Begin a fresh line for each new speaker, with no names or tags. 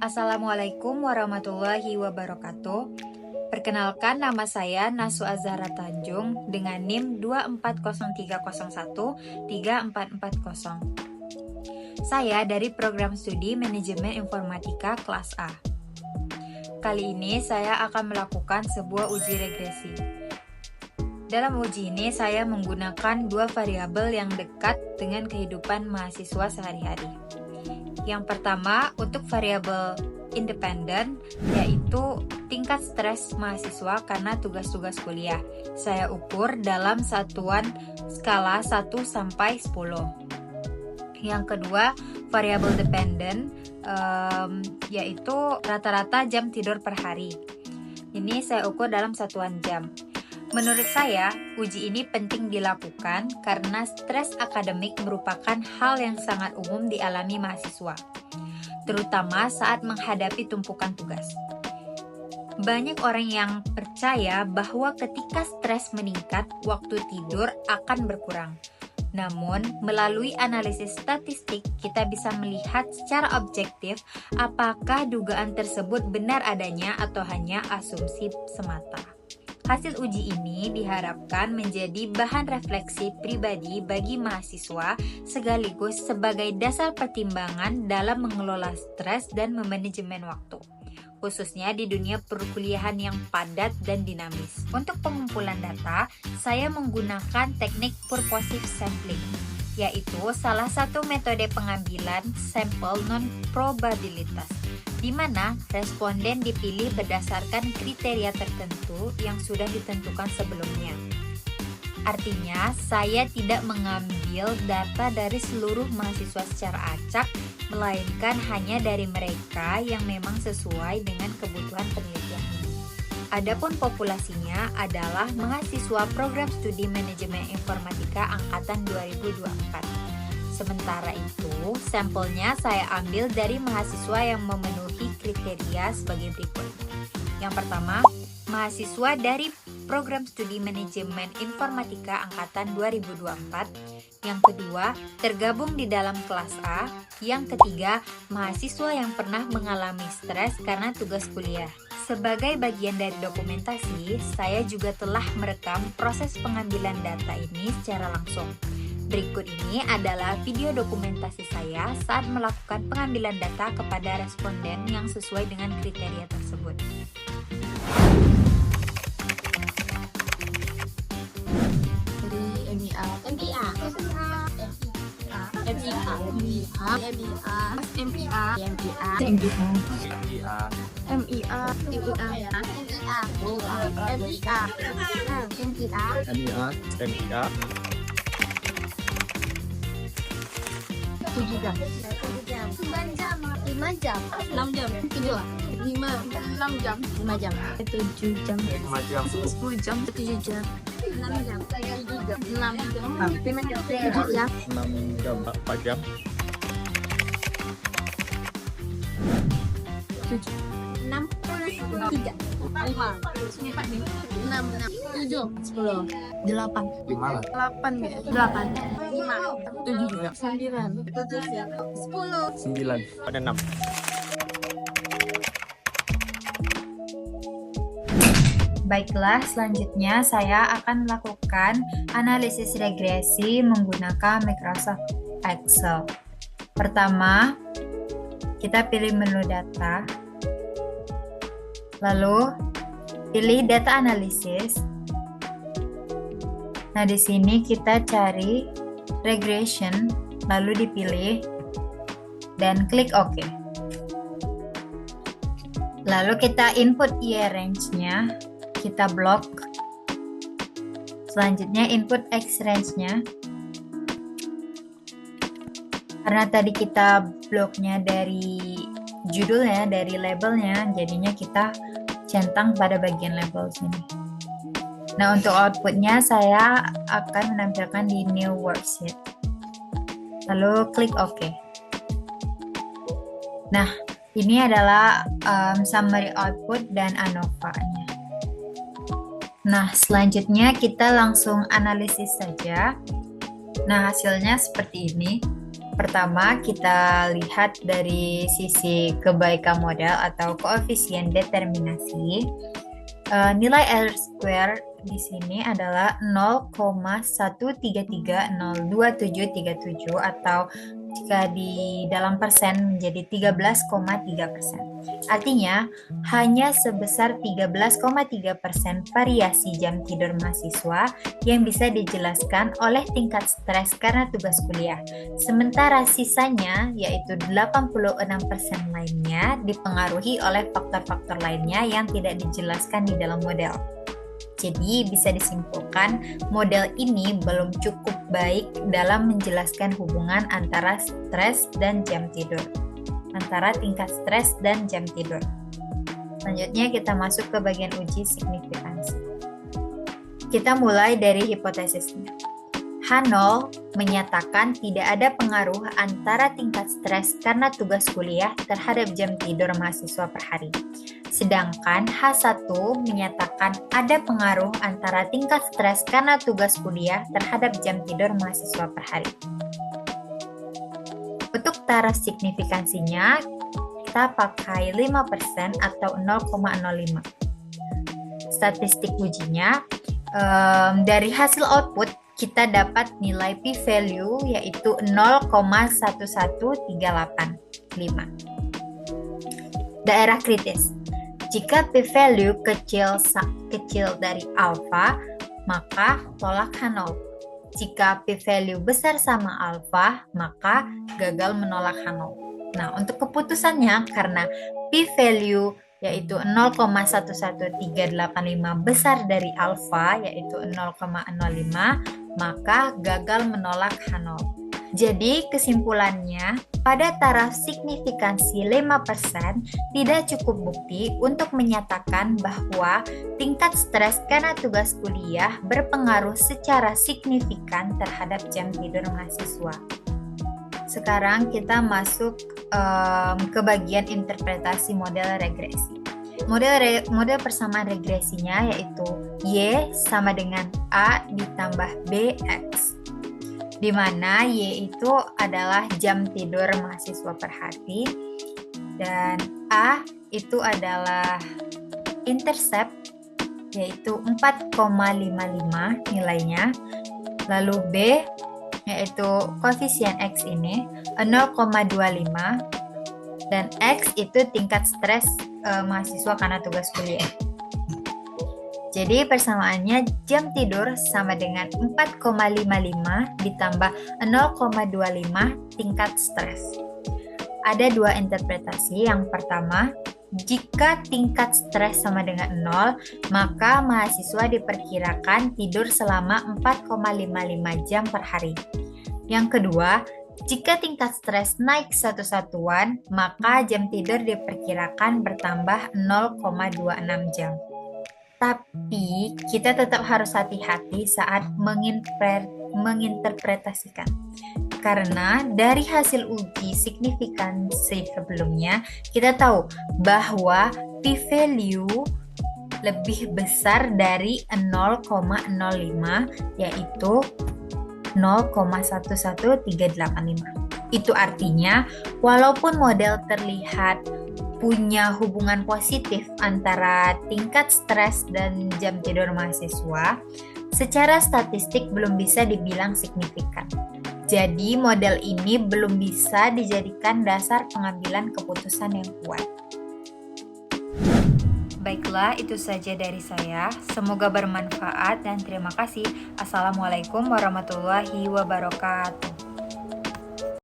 Assalamualaikum warahmatullahi wabarakatuh. Perkenalkan, nama saya Nasu Azhara Tanjung dengan NIM 24030134440. Saya dari program studi Manajemen Informatika kelas A. Kali ini saya akan melakukan sebuah uji regresi. Dalam uji ini saya menggunakan dua variabel yang dekat dengan kehidupan mahasiswa sehari-hari. Yang pertama, untuk variabel independen, yaitu tingkat stres mahasiswa karena tugas-tugas kuliah. Saya ukur dalam satuan skala 1 sampai 10. Yang kedua, variabel dependen, yaitu rata-rata jam tidur per hari. Ini saya ukur dalam satuan jam. Menurut saya, uji ini penting dilakukan karena stres akademik merupakan hal yang sangat umum dialami mahasiswa, terutama saat menghadapi tumpukan tugas. Banyak orang yang percaya bahwa ketika stres meningkat, waktu tidur akan berkurang. Namun, melalui analisis statistik, kita bisa melihat secara objektif apakah dugaan tersebut benar adanya atau hanya asumsi semata. Hasil uji ini diharapkan menjadi bahan refleksi pribadi bagi mahasiswa sekaligus sebagai dasar pertimbangan dalam mengelola stres dan memanajemen waktu, khususnya di dunia perkuliahan yang padat dan dinamis. Untuk pengumpulan data, saya menggunakan teknik purposive sampling, yaitu salah satu metode pengambilan sampel non-probabilitas, di mana responden dipilih berdasarkan kriteria tertentu yang sudah ditentukan sebelumnya. Artinya, saya tidak mengambil data dari seluruh mahasiswa secara acak, melainkan hanya dari mereka yang memang sesuai dengan kebutuhan penelitian ini. Adapun populasinya adalah mahasiswa program studi Manajemen Informatika angkatan 2024. Sementara itu, sampelnya saya ambil dari mahasiswa yang memenuhi kriteria sebagai berikut. Yang pertama, mahasiswa dari program studi Manajemen Informatika angkatan 2024. Yang kedua, tergabung di dalam kelas A. Yang ketiga, mahasiswa yang pernah mengalami stres karena tugas kuliah. Sebagai bagian dari dokumentasi, saya juga telah merekam proses pengambilan data ini secara langsung. Berikut ini adalah video dokumentasi saya saat melakukan pengambilan data kepada responden yang sesuai dengan kriteria tersebut.
MIA
7 jam, 9 jam, 5 jam, 6 jam, 7, 5, 6 jam, 5 jam, 7 jam,
5 jam
10 jam, 7 jam, 6 jam, 7 jam, 6 jam, 5 jam, 7 jam,
6 jam 4 jam
6, 3, 5, 6, 7, 10, 8,
5 lah
8, 8, 5, 7, 9, 10,
9 pada 6.
Baiklah, selanjutnya saya akan melakukan analisis regresi menggunakan Microsoft Excel. Pertama, kita pilih menu data, lalu pilih data analisis. Nah, di sini kita cari regression, lalu dipilih dan klik OK. Lalu kita input year range-nya, kita blok. Selanjutnya input X range-nya. Karena tadi kita bloknya dari judulnya, dari labelnya, jadinya kita centang pada bagian label sini. Nah, untuk outputnya saya akan menampilkan di new worksheet. Lalu klik OK. Nah, ini adalah summary output dan ANOVA-nya. Nah, selanjutnya kita langsung analisis saja. Nah, hasilnya seperti ini. Pertama, kita lihat dari sisi kebaikan model atau koefisien determinasi. Nilai R-square di sini adalah 0,1330277 atau jika di dalam persen menjadi 13,3%. Artinya, hanya sebesar 13,3% variasi jam tidur mahasiswa yang bisa dijelaskan oleh tingkat stres karena tugas kuliah. Sementara sisanya, yaitu 86% lainnya, dipengaruhi oleh faktor-faktor lainnya yang tidak dijelaskan di dalam model. Jadi bisa disimpulkan model ini belum cukup baik dalam menjelaskan hubungan antara stres dan jam tidur. Antara tingkat stres dan jam tidur. Selanjutnya kita masuk ke bagian uji signifikansi. Kita mulai dari hipotesisnya. H0 menyatakan tidak ada pengaruh antara tingkat stres karena tugas kuliah terhadap jam tidur mahasiswa per hari. Sedangkan H1 menyatakan ada pengaruh antara tingkat stres karena tugas kuliah terhadap jam tidur mahasiswa per hari. Untuk taraf signifikansinya, kita pakai 5% atau 0,05. Statistik ujinya, dari hasil output, kita dapat nilai p-value yaitu 0,11385. Daerah kritis. Jika p-value kecil dari alfa, maka tolak H0. Jika p-value besar sama alfa, maka gagal menolak H0. Nah, untuk keputusannya karena p-value yaitu 0,11385 besar dari alfa yaitu 0,05, maka gagal menolak H0. Jadi kesimpulannya, pada taraf signifikansi 5% tidak cukup bukti untuk menyatakan bahwa tingkat stres karena tugas kuliah berpengaruh secara signifikan terhadap jam tidur mahasiswa. Sekarang kita masuk ke bagian interpretasi model regresi. Model persamaan regresinya yaitu Y sama dengan A ditambah BX, di mana Y itu adalah jam tidur mahasiswa per hari dan A itu adalah intercept yaitu 4,55 nilainya, lalu B yaitu koefisien X ini 0,25 dan X itu tingkat stres mahasiswa karena tugas kuliah. Jadi persamaannya jam tidur sama dengan 4,55 ditambah 0,25 tingkat stres. Ada dua interpretasi. Yang pertama, jika tingkat stres sama dengan 0, maka mahasiswa diperkirakan tidur selama 4,55 jam per hari. Yang kedua, jika tingkat stres naik satu satuan, maka jam tidur diperkirakan bertambah 0,26 jam. Tapi kita tetap harus hati-hati saat menginterpretasikan. Karena dari hasil uji signifikansi sebelumnya, kita tahu bahwa p-value lebih besar dari 0,05 yaitu 0,11385. Itu artinya walaupun model terlihat punya hubungan positif antara tingkat stres dan jam tidur mahasiswa, secara statistik belum bisa dibilang signifikan. Jadi model ini belum bisa dijadikan dasar pengambilan keputusan yang kuat.
Baiklah, itu saja dari saya. Semoga bermanfaat dan terima kasih. Assalamualaikum warahmatullahi wabarakatuh.